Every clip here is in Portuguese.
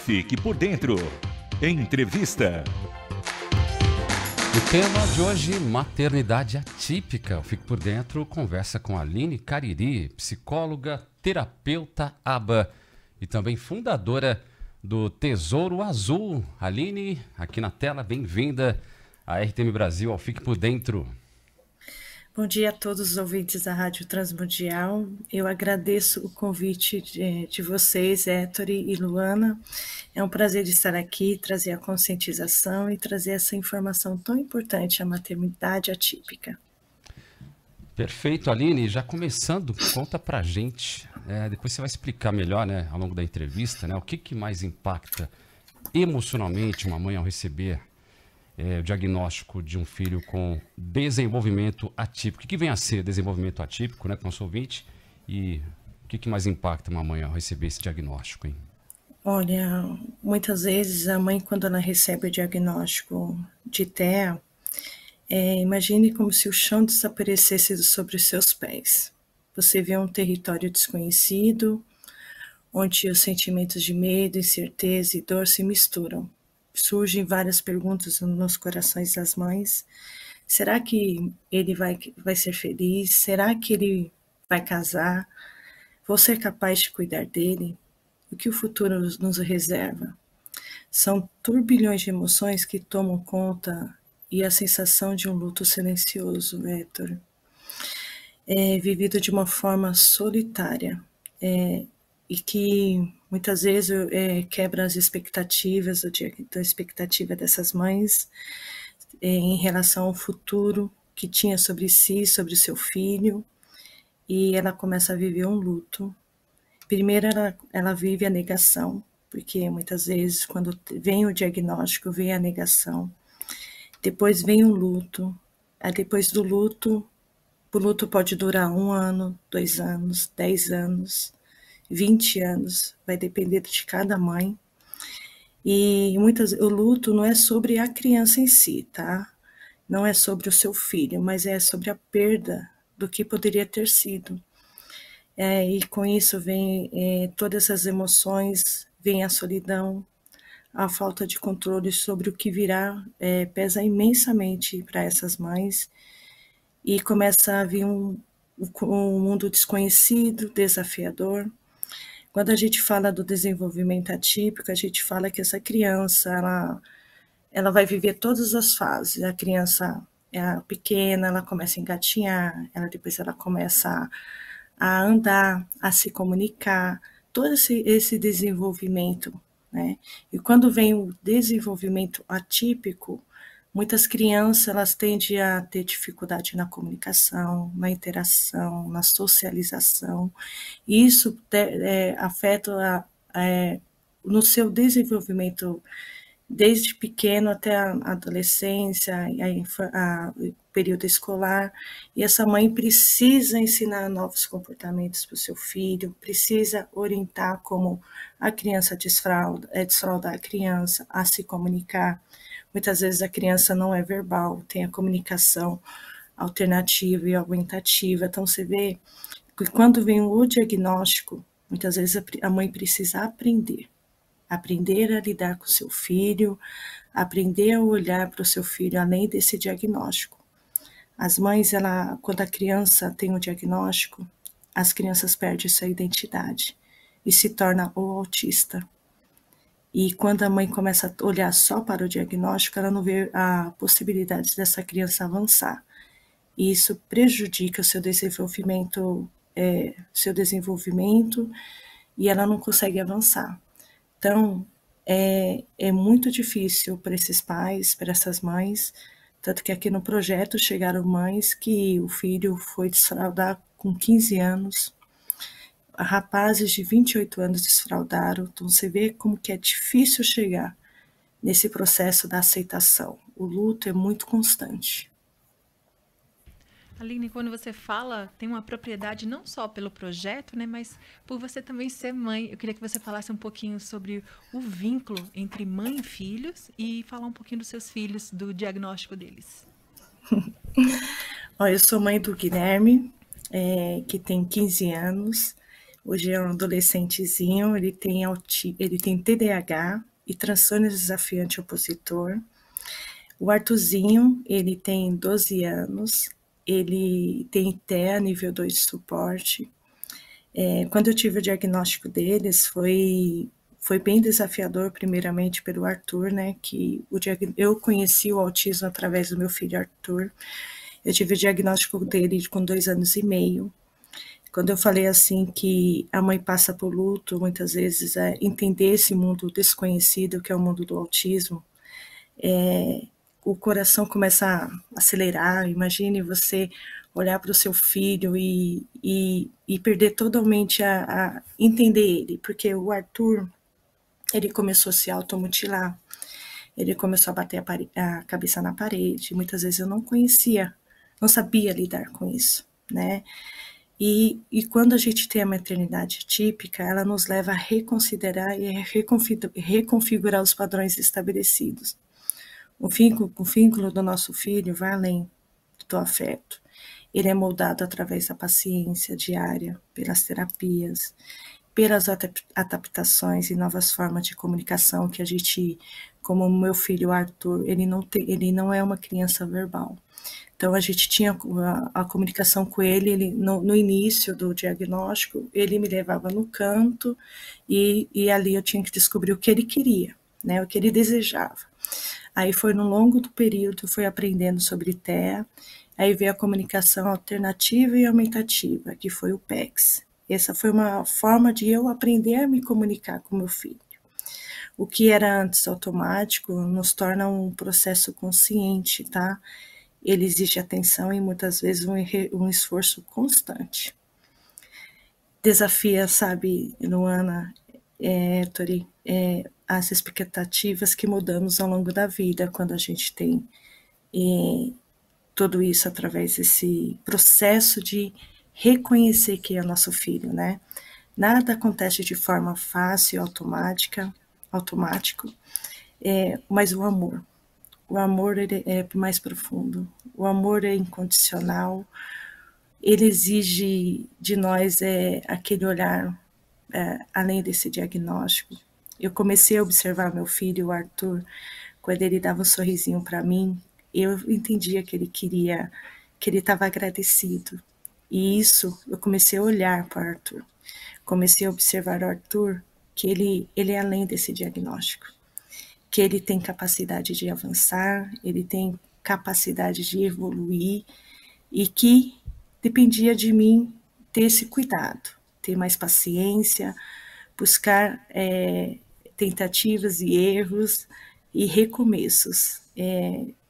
Fique por dentro. Entrevista. O tema de hoje, maternidade atípica. Eu Fique por Dentro conversa com a Aline Cariri, psicóloga, terapeuta ABA e também fundadora do Tesouro Azul. Aline, aqui na tela, bem-vinda à RTM Brasil, ao Fique por Dentro. Bom dia a todos os ouvintes da Rádio Transmundial. Eu agradeço o convite de vocês, Héctor e Luana. É um prazer estar aqui, trazer a conscientização e trazer essa informação tão importante, a maternidade atípica. Perfeito, Aline. Já começando, conta pra gente, depois você vai explicar melhor, né, ao longo da entrevista, né, o que mais impacta emocionalmente uma mãe ao receber o diagnóstico de um filho com desenvolvimento atípico. O que vem a ser desenvolvimento atípico, né, com o nosso ouvinte? E o que mais impacta uma mãe ao receber esse diagnóstico, hein? Olha, muitas vezes a mãe, quando ela recebe o diagnóstico de TEA, imagine como se o chão desaparecesse sobre os seus pés. Você vê um território desconhecido, onde os sentimentos de medo, incerteza e dor se misturam. Surgem várias perguntas nos corações das mães. Será que ele vai ser feliz? Será que ele vai casar? Vou ser capaz de cuidar dele? O que o futuro nos reserva? São turbilhões de emoções que tomam conta e a sensação de um luto silencioso, Héctor, vivido de uma forma solitária, e que muitas vezes quebra as expectativas, da expectativa dessas mães em relação ao futuro que tinha sobre si, sobre o seu filho, e ela começa a viver um luto. Primeiro ela vive a negação, porque muitas vezes quando vem o diagnóstico, vem a negação, depois vem o luto, aí depois do luto, o luto pode durar 1 ano, 2 anos, 10 anos, 20 anos, vai depender de cada mãe. E o luto não é sobre a criança em si, tá? Não é sobre o seu filho, mas é sobre a perda do que poderia ter sido. E com isso vem todas essas emoções, vem a solidão, a falta de controle sobre o que virá, pesa imensamente para essas mães, e começa a vir um mundo desconhecido, desafiador. Quando a gente fala do desenvolvimento atípico, a gente fala que essa criança, ela vai viver todas as fases. A criança pequena, ela começa a engatinhar, depois ela começa a andar, a se comunicar, todo esse desenvolvimento, né? E quando vem o desenvolvimento atípico, muitas crianças elas tendem a ter dificuldade na comunicação, na interação, na socialização, e isso afeta no seu desenvolvimento desde pequeno até a adolescência, o período escolar, e essa mãe precisa ensinar novos comportamentos para o seu filho, precisa orientar como a criança desfraldar a criança, a se comunicar. Muitas vezes a criança não é verbal, tem a comunicação alternativa e augmentativa. Então você vê que quando vem o diagnóstico, muitas vezes a mãe precisa aprender a lidar com o seu filho, aprender a olhar para o seu filho além desse diagnóstico. As mães, quando a criança tem o diagnóstico, as crianças perdem sua identidade e se torna o autista. E quando a mãe começa a olhar só para o diagnóstico, ela não vê a possibilidade dessa criança avançar. E isso prejudica o seu desenvolvimento, e ela não consegue avançar. Então, é muito difícil para esses pais, para essas mães, tanto que aqui no projeto chegaram mães que o filho foi desfraldar com 15 anos, rapazes de 28 anos desfraldaram, então você vê como que é difícil chegar nesse processo da aceitação. O luto é muito constante. Aline, quando você fala, tem uma propriedade não só pelo projeto, né, mas por você também ser mãe. Eu queria que você falasse um pouquinho sobre o vínculo entre mãe e filhos e falar um pouquinho dos seus filhos, do diagnóstico deles. Eu sou mãe do Guilherme, que tem 15 anos. Hoje é um adolescentezinho, ele tem TDAH e transtorno desafiante opositor. O Arthurzinho, ele tem 12 anos, ele tem TEA nível 2 de suporte. Quando eu tive o diagnóstico deles, foi bem desafiador, primeiramente pelo Arthur, né, eu conheci o autismo através do meu filho Arthur. Eu tive o diagnóstico dele com 2 anos e meio. Quando eu falei assim que a mãe passa por luto, muitas vezes, entender esse mundo desconhecido que é o mundo do autismo, o coração começa a acelerar. Imagine você olhar para o seu filho e perder totalmente a entender ele, porque o Arthur, ele começou a se automutilar, ele começou a bater a cabeça na parede. Muitas vezes eu não conhecia, não sabia lidar com isso, né? E quando a gente tem a maternidade típica, ela nos leva a reconsiderar e reconfigurar os padrões estabelecidos. O vínculo do nosso filho vai além do afeto. Ele é moldado através da paciência diária, pelas terapias, pelas adaptações e novas formas de comunicação que a gente, como o meu filho Arthur, ele não é uma criança verbal. Então, a gente tinha a comunicação com ele, no início do diagnóstico, ele me levava no canto e ali eu tinha que descobrir o que ele queria, né, o que ele desejava. Aí foi no longo do período, fui aprendendo sobre TEA, aí veio a comunicação alternativa e aumentativa, que foi o PECS. Essa foi uma forma de eu aprender a me comunicar com meu filho. O que era antes automático nos torna um processo consciente, tá? Ele exige atenção e muitas vezes um esforço constante. Desafia, sabe, Luana, Tori, as expectativas que mudamos ao longo da vida quando a gente tem tudo isso através desse processo de reconhecer que é nosso filho, né? Nada acontece de forma fácil, automático, mas o amor ele é mais profundo, o amor é incondicional, ele exige de nós aquele olhar além desse diagnóstico. Eu comecei a observar meu filho, o Arthur, quando ele dava um sorrisinho para mim, eu entendia que ele queria, que ele estava agradecido. E isso, eu comecei a olhar para o Arthur. Comecei a observar o Arthur, que ele é além desse diagnóstico. Que ele tem capacidade de avançar, ele tem capacidade de evoluir e que dependia de mim ter esse cuidado, ter mais paciência, buscar tentativas e erros e recomeços.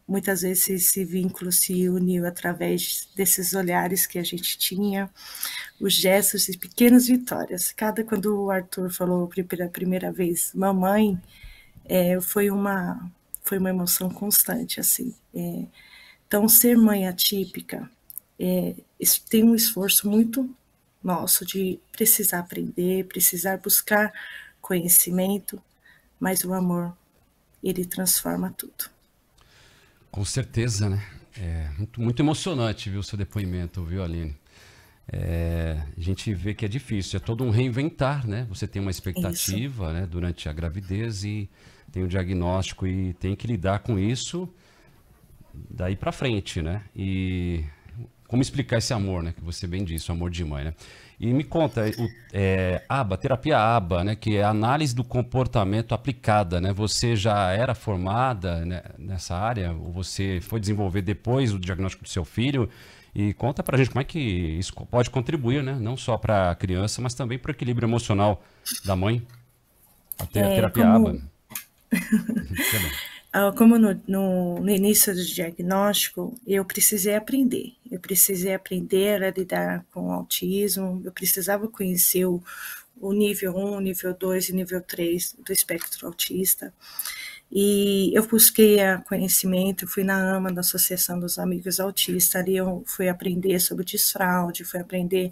Muitas vezes esse vínculo se uniu através desses olhares que a gente tinha, os gestos e pequenas vitórias. Quando o Arthur falou pela primeira vez, mamãe, foi uma emoção constante, assim. Então, ser mãe atípica tem um esforço muito nosso de precisar aprender, precisar buscar conhecimento, mas o amor, ele transforma tudo. Com certeza, né? Muito emocionante, viu, o seu depoimento, viu, Aline? A gente vê que é difícil, é todo um reinventar, né? Você tem uma expectativa, né, durante a gravidez e tem o diagnóstico e tem que lidar com isso daí para frente, né? E como explicar esse amor, né? Que você bem disse, o amor de mãe, né? E me conta, terapia ABA, né? Que é a análise do comportamento aplicada, né? Você já era formada, né, nessa área? Ou você foi desenvolver depois do diagnóstico do seu filho? E conta pra gente como é que isso pode contribuir, né? Não só para a criança, mas também para o equilíbrio emocional da mãe. A terapia ABA. Como no início do diagnóstico, eu precisei aprender. Eu precisei aprender a lidar com o autismo, eu precisava conhecer o nível 1, nível 2 e nível 3 do espectro autista. E eu busquei conhecimento, fui na AMA, da Associação dos Amigos Autistas, ali eu fui aprender sobre desfraude, fui aprender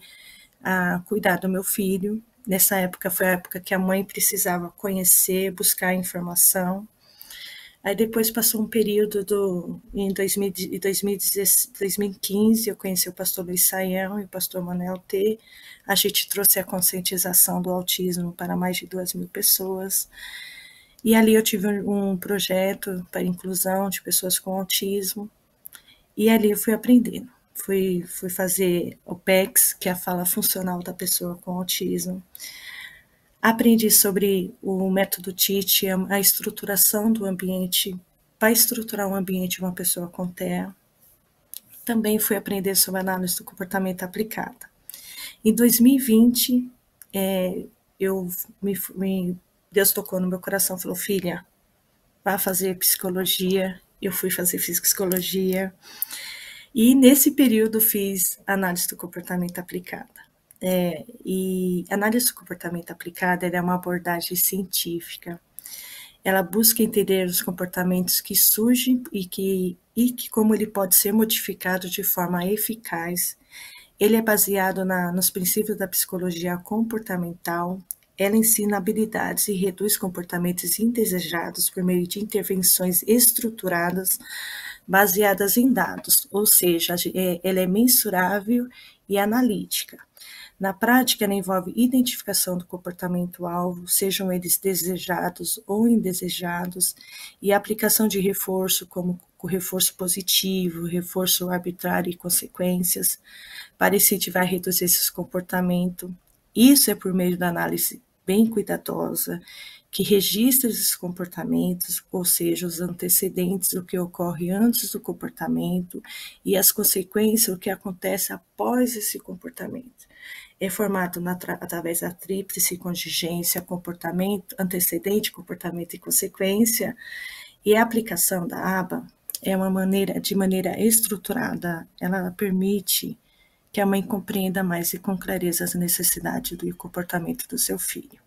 a cuidar do meu filho. Nessa época foi a época que a mãe precisava conhecer, buscar informação. Aí depois passou um período em 2015, eu conheci o pastor Luiz Saião e o pastor Manuel T. A gente trouxe a conscientização do autismo para mais de 2.000 pessoas. E ali eu tive um projeto para inclusão de pessoas com autismo. E ali eu fui aprendendo. Fui fazer o PECS, que é a fala funcional da pessoa com autismo. Aprendi sobre o método TEACH, a estruturação do ambiente, para estruturar um ambiente de uma pessoa com TEA. Também fui aprender sobre análise do comportamento aplicada. Em 2020, Deus tocou no meu coração, falou, filha, vá fazer psicologia. Eu fui fazer psicologia. E nesse período fiz análise do comportamento aplicada. E análise do comportamento aplicada é uma abordagem científica. Ela busca entender os comportamentos que surgem e que como ele pode ser modificado de forma eficaz. Ele é baseado nos princípios da psicologia comportamental. Ela ensina habilidades e reduz comportamentos indesejados por meio de intervenções estruturadas baseadas em dados, ou seja, ela é mensurável e analítica. Na prática, ela envolve identificação do comportamento-alvo, sejam eles desejados ou indesejados, e aplicação de reforço, como o reforço positivo, reforço arbitrário e consequências, para incentivar a reduzir esses comportamentos. Isso é por meio da análise bem cuidadosa, que registra esses comportamentos, ou seja, os antecedentes, o que ocorre antes do comportamento, e as consequências, o que acontece após esse comportamento. É formado através da tríplice contingência, comportamento, antecedente, comportamento e consequência, e a aplicação da aba é de maneira estruturada, ela permite que a mãe compreenda mais e com clareza as necessidades do comportamento do seu filho.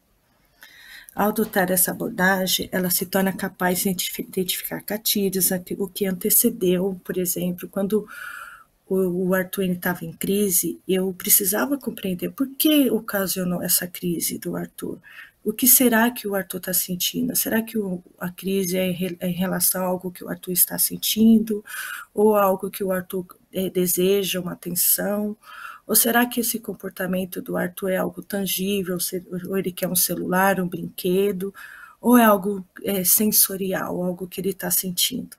Ao adotar essa abordagem, ela se torna capaz de identificar gatilhos, o que antecedeu, por exemplo, quando o Arthur estava em crise, eu precisava compreender por que ocasionou essa crise do Arthur. O que será que o Arthur está sentindo? Será que a crise é em relação a algo que o Arthur está sentindo? Ou algo que o Arthur deseja, uma atenção? Ou será que esse comportamento do Arthur é algo tangível? Ou ele quer um celular, um brinquedo? Ou é algo sensorial, algo que ele está sentindo?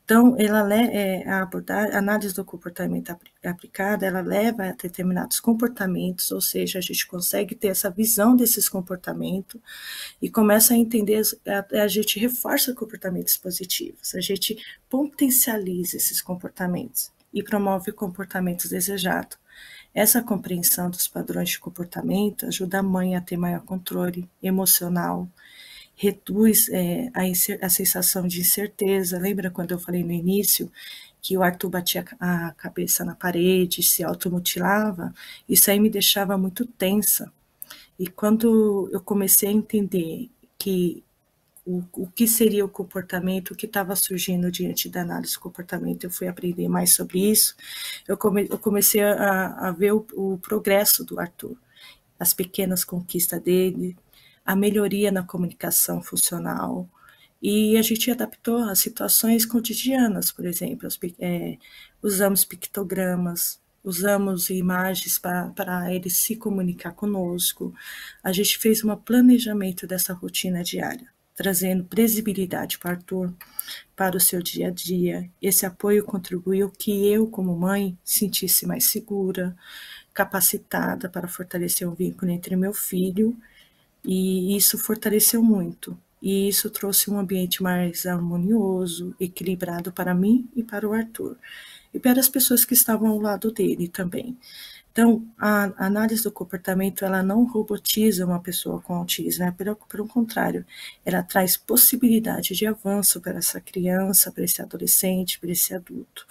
Então, a análise do comportamento aplicada, ela leva a determinados comportamentos, ou seja, a gente consegue ter essa visão desses comportamentos e começa a entender, a gente reforça comportamentos positivos, a gente potencializa esses comportamentos e promove comportamentos desejados. Essa compreensão dos padrões de comportamento ajuda a mãe a ter maior controle emocional, reduz a sensação de incerteza. Lembra quando eu falei no início que o Arthur batia a cabeça na parede, se automutilava? Isso aí me deixava muito tensa. E quando eu comecei a entender que o que seria o comportamento, o que estava surgindo diante da análise do comportamento, eu fui aprender mais sobre isso, eu comecei a ver o progresso do Arthur, as pequenas conquistas dele, a melhoria na comunicação funcional, e a gente adaptou às situações cotidianas, por exemplo, usamos pictogramas, usamos imagens para ele se comunicar conosco, a gente fez um planejamento dessa rotina diária, trazendo previsibilidade para o Arthur, para o seu dia a dia. Esse apoio contribuiu que eu, como mãe, sentisse mais segura, capacitada para fortalecer o vínculo entre meu filho, e isso fortaleceu muito. E isso trouxe um ambiente mais harmonioso, equilibrado para mim e para o Arthur. E para as pessoas que estavam ao lado dele também. Então, a análise do comportamento, ela não robotiza uma pessoa com autismo, pelo contrário, ela traz possibilidade de avanço para essa criança, para esse adolescente, para esse adulto.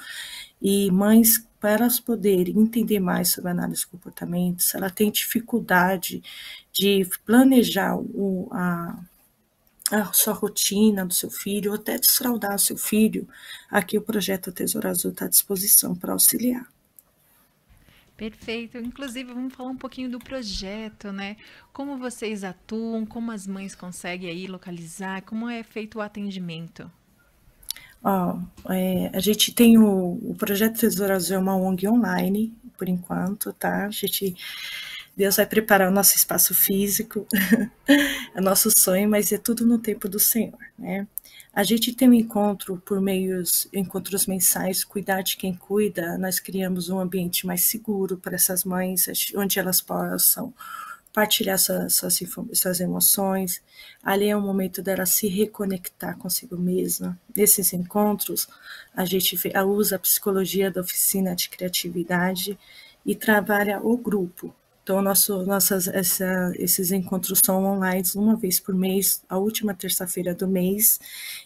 E mães, para elas poderem entender mais sobre a análise de comportamento, se ela tem dificuldade de planejar a sua rotina do seu filho, ou até desfraldar o seu filho, aqui o projeto Tesouro Azul está à disposição para auxiliar. Perfeito. Inclusive, vamos falar um pouquinho do projeto, né? Como vocês atuam, como as mães conseguem aí localizar, como é feito o atendimento? Ó, a gente tem o Projeto Tesouro Azul, é uma ONG online, por enquanto, tá? Deus vai preparar o nosso espaço físico, é nosso sonho, mas é tudo no tempo do Senhor, né? A gente tem um encontro por encontros mensais, Cuidar de Quem Cuida. Nós criamos um ambiente mais seguro para essas mães, onde elas possam partilhar suas emoções. Ali é um momento dela se reconectar consigo mesma. Nesses encontros, a gente usa a psicologia da oficina de criatividade e trabalha o grupo. Então, esses encontros são online uma vez por mês, a última terça-feira do mês,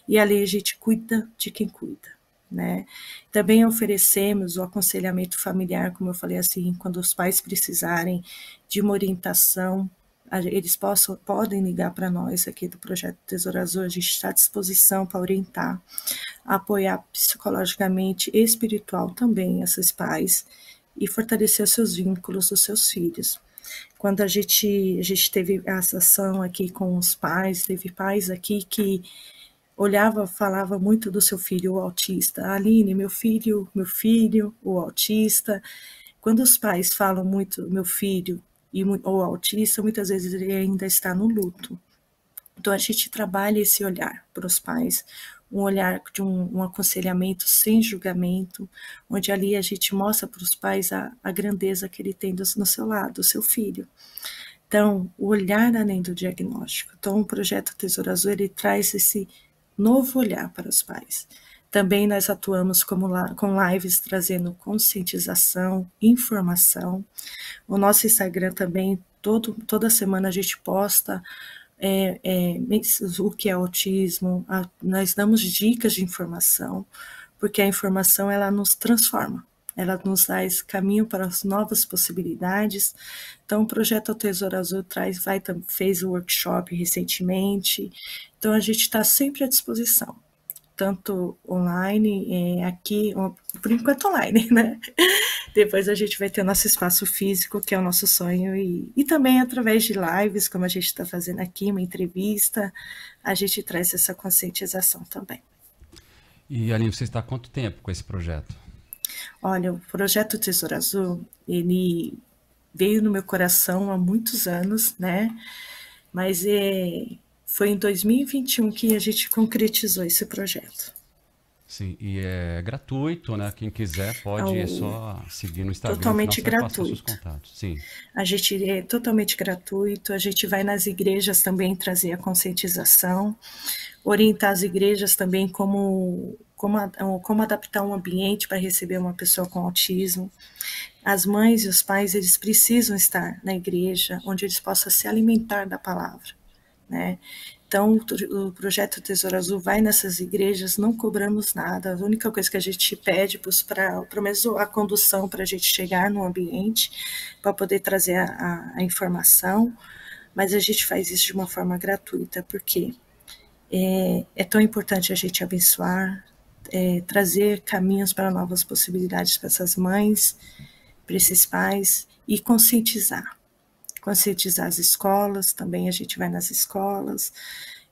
e ali a gente cuida de quem cuida, né? Também oferecemos o aconselhamento familiar, como eu falei assim, quando os pais precisarem de uma orientação, eles podem ligar para nós aqui do Projeto Tesouro Azul, a gente está à disposição para orientar, apoiar psicologicamente e espiritual também esses pais, e fortalecer os seus vínculos, os seus filhos. Quando a gente teve essa ação aqui com os pais, teve pais aqui que falava muito do seu filho, o autista. Aline, meu filho, o autista. Quando os pais falam muito meu filho ou autista, muitas vezes ele ainda está no luto. Então a gente trabalha esse olhar para os pais, um olhar de um aconselhamento sem julgamento, onde ali a gente mostra para os pais a grandeza que ele tem no seu lado, o seu filho. Então, o olhar além do diagnóstico. Então, o Projeto Tesouro Azul, ele traz esse novo olhar para os pais. Também nós atuamos com lives trazendo conscientização, informação. O nosso Instagram também, toda semana a gente posta o que é autismo, nós damos dicas de informação, porque a informação ela nos transforma, ela nos dá esse caminho para as novas possibilidades. Então, o Projeto Tesouro Azul fez o workshop recentemente, então a gente está sempre à disposição, tanto online, aqui, por enquanto online, né? Depois a gente vai ter o nosso espaço físico, que é o nosso sonho, e também através de lives, como a gente está fazendo aqui, uma entrevista, a gente traz essa conscientização também. E Aline, você está há quanto tempo com esse projeto? Olha, o Projeto Tesouro Azul, ele veio no meu coração há muitos anos, né? Mas foi em 2021 que a gente concretizou esse projeto. Sim, e é gratuito, né? Quem quiser pode, é só seguir no Instagram. Totalmente gratuito. Seus contatos. Sim. A gente é totalmente gratuito, a gente vai nas igrejas também trazer a conscientização, orientar as igrejas também como adaptar um ambiente para receber uma pessoa com autismo. As mães e os pais, eles precisam estar na igreja, onde eles possam se alimentar da palavra, né? Então, o Projeto Tesouro Azul vai nessas igrejas, não cobramos nada, a única coisa que a gente pede para pelo menos a condução para a gente chegar no ambiente, para poder trazer a informação, mas a gente faz isso de uma forma gratuita, porque é tão importante a gente abençoar, trazer caminhos para novas possibilidades para essas mães, para esses pais, e conscientizar as escolas, também a gente vai nas escolas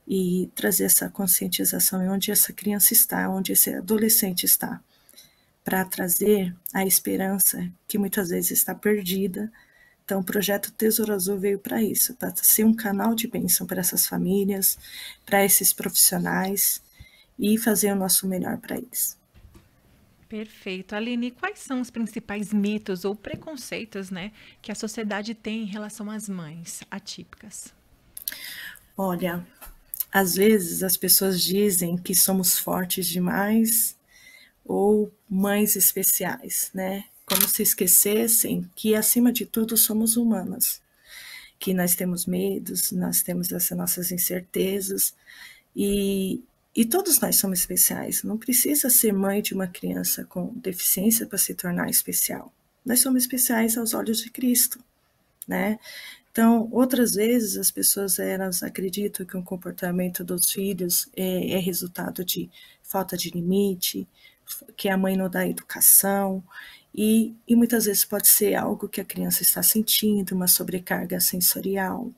e trazer essa conscientização em onde essa criança está, onde esse adolescente está, para trazer a esperança que muitas vezes está perdida. Então, o Projeto Tesouro Azul veio para isso, para ser um canal de bênção para essas famílias, para esses profissionais, e fazer o nosso melhor para eles. Perfeito. Aline, quais são os principais mitos ou preconceitos, né, que a sociedade tem em relação às mães atípicas? Olha, às vezes as pessoas dizem que somos fortes demais ou mães especiais, né? Como se esquecessem que, acima de tudo, somos humanas, que nós temos medos, nós temos essas nossas incertezas, e todos nós somos especiais. Não precisa ser mãe de uma criança com deficiência para se tornar especial. Nós somos especiais aos olhos de Cristo, né? Então, outras vezes as pessoas elas acreditam que o comportamento dos filhos é resultado de falta de limite, que a mãe não dá educação, e muitas vezes pode ser algo que a criança está sentindo, uma sobrecarga sensorial.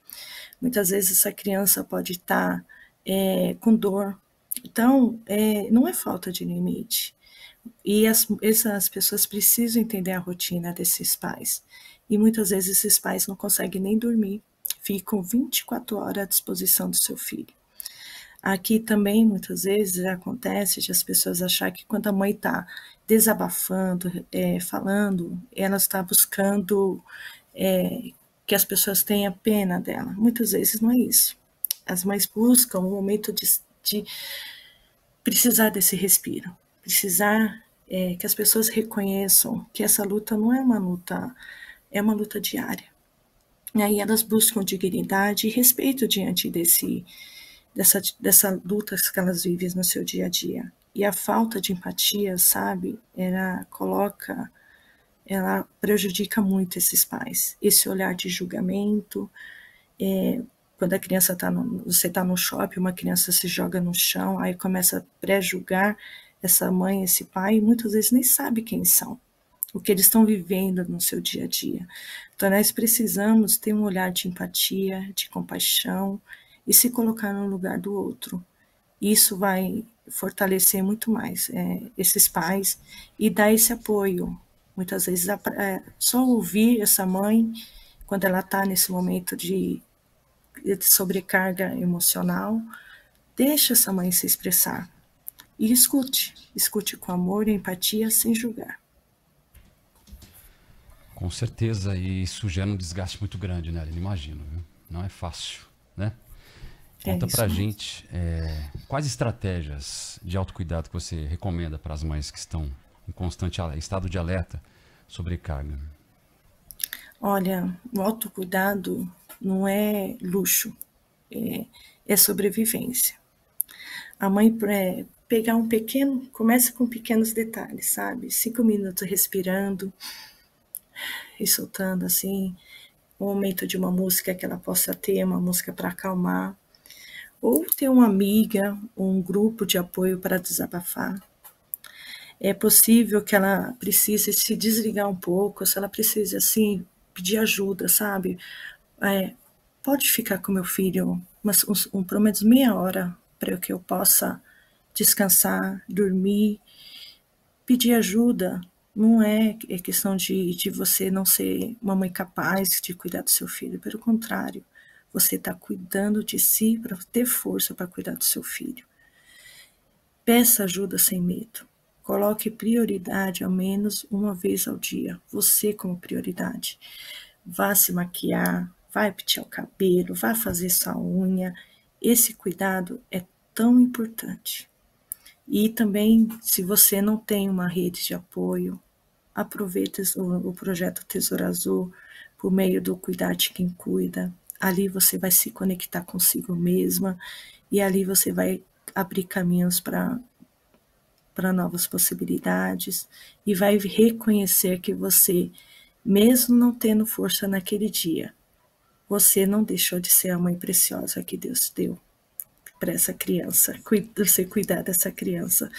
Muitas vezes essa criança pode estar com dor, Então, não é falta de limite. E essas pessoas precisam entender a rotina desses pais. E muitas vezes esses pais não conseguem nem dormir, ficam 24 horas à disposição do seu filho. Aqui também, muitas vezes, acontece de as pessoas acharem que quando a mãe está desabafando, falando, ela está buscando que as pessoas tenham pena dela. Muitas vezes não é isso. As mães buscam um momento de precisar desse respiro, precisar que as pessoas reconheçam que essa luta não é uma luta, é uma luta diária. E aí elas buscam dignidade e respeito diante dessa luta que elas vivem no seu dia a dia. E a falta de empatia, sabe, ela prejudica muito esses pais. Esse olhar de julgamento, quando a criança você está no shopping, uma criança se joga no chão, aí começa a pré-julgar essa mãe, esse pai, e muitas vezes nem sabe quem são, o que eles estão vivendo no seu dia a dia. Então nós precisamos ter um olhar de empatia, de compaixão, e se colocar no lugar do outro. Isso vai fortalecer muito mais esses pais e dar esse apoio. Muitas vezes só ouvir essa mãe, quando ela está nesse momento de sobrecarga emocional, deixa essa mãe se expressar. E escute com amor e empatia, sem julgar. Com certeza, e isso gera um desgaste muito grande, né, Aline? Imagino, viu? Não é fácil, né? Conta pra gente quais estratégias de autocuidado que você recomenda para as mães que estão em constante estado de alerta, sobrecarga. Olha, o autocuidado não é luxo, é sobrevivência. A mãe pegar começa com pequenos detalhes, sabe? 5 minutos respirando e soltando assim, um momento de uma música que ela possa ter, uma música para acalmar, ou ter uma amiga, um grupo de apoio para desabafar. É possível que ela precise se desligar um pouco, se ela precise, assim, pedir ajuda, sabe? Pode ficar com meu filho pelo menos meia hora para que eu possa descansar, dormir, pedir ajuda. Não é questão de você não ser uma mãe capaz de cuidar do seu filho, pelo contrário, você está cuidando de si para ter força para cuidar do seu filho. Peça ajuda sem medo. Coloque prioridade ao menos uma vez ao dia, você como prioridade. Vá se maquiar, vai pentear o cabelo, vá fazer sua unha. Esse cuidado é tão importante. E também, se você não tem uma rede de apoio, aproveite o projeto Tesouro Azul por meio do Cuidar de Quem Cuida. Ali você vai se conectar consigo mesma e ali você vai abrir caminhos para novas possibilidades e vai reconhecer que você, mesmo não tendo força naquele dia, você não deixou de ser a mãe preciosa que Deus deu para essa criança, você cuidar dessa criança.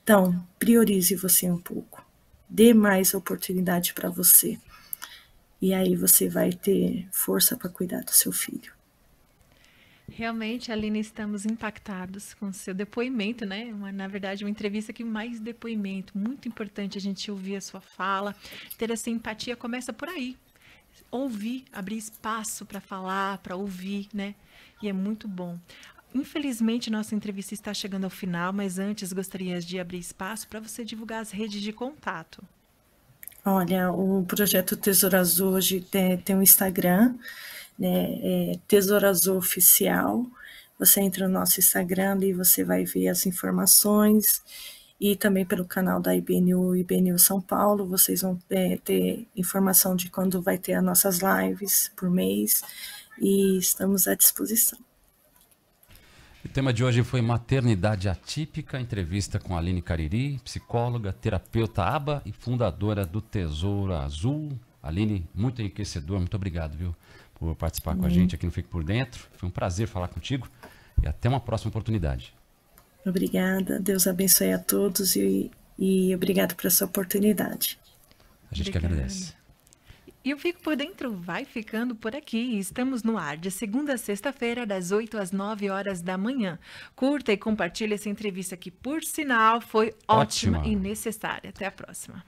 Então, priorize você um pouco, dê mais oportunidade para você. E aí você vai ter força para cuidar do seu filho. Realmente, Aline, estamos impactados com o seu depoimento, né? Na verdade, uma entrevista que mais depoimento. Muito importante a gente ouvir a sua fala. Ter essa empatia começa por aí. Ouvir, abrir espaço para falar, para ouvir, né? E é muito bom. Infelizmente, nossa entrevista está chegando ao final, mas antes gostaria de abrir espaço para você divulgar as redes de contato. Olha, o projeto Tesouro Azul hoje tem um Instagram, né, Tesouro Azul Oficial. Você entra no nosso Instagram e você vai ver as informações. E também pelo canal da IBNU São Paulo, vocês vão ter informação de quando vai ter as nossas lives por mês. E estamos à disposição. O tema de hoje foi maternidade atípica, entrevista com a Aline Cariri, psicóloga, terapeuta ABA e fundadora do Tesouro Azul. Aline, muito enriquecedor, muito obrigado, viu, por participar com a gente aqui no Fique Por Dentro. Foi um prazer falar contigo e até uma próxima oportunidade. Obrigada, Deus abençoe a todos e obrigado por essa oportunidade. A gente que agradece. E eu Fico por Dentro vai ficando por aqui. Estamos no ar de segunda a sexta-feira, das 8 às 9 horas da manhã. Curta e compartilhe essa entrevista que, por sinal, foi ótima e necessária. Até a próxima.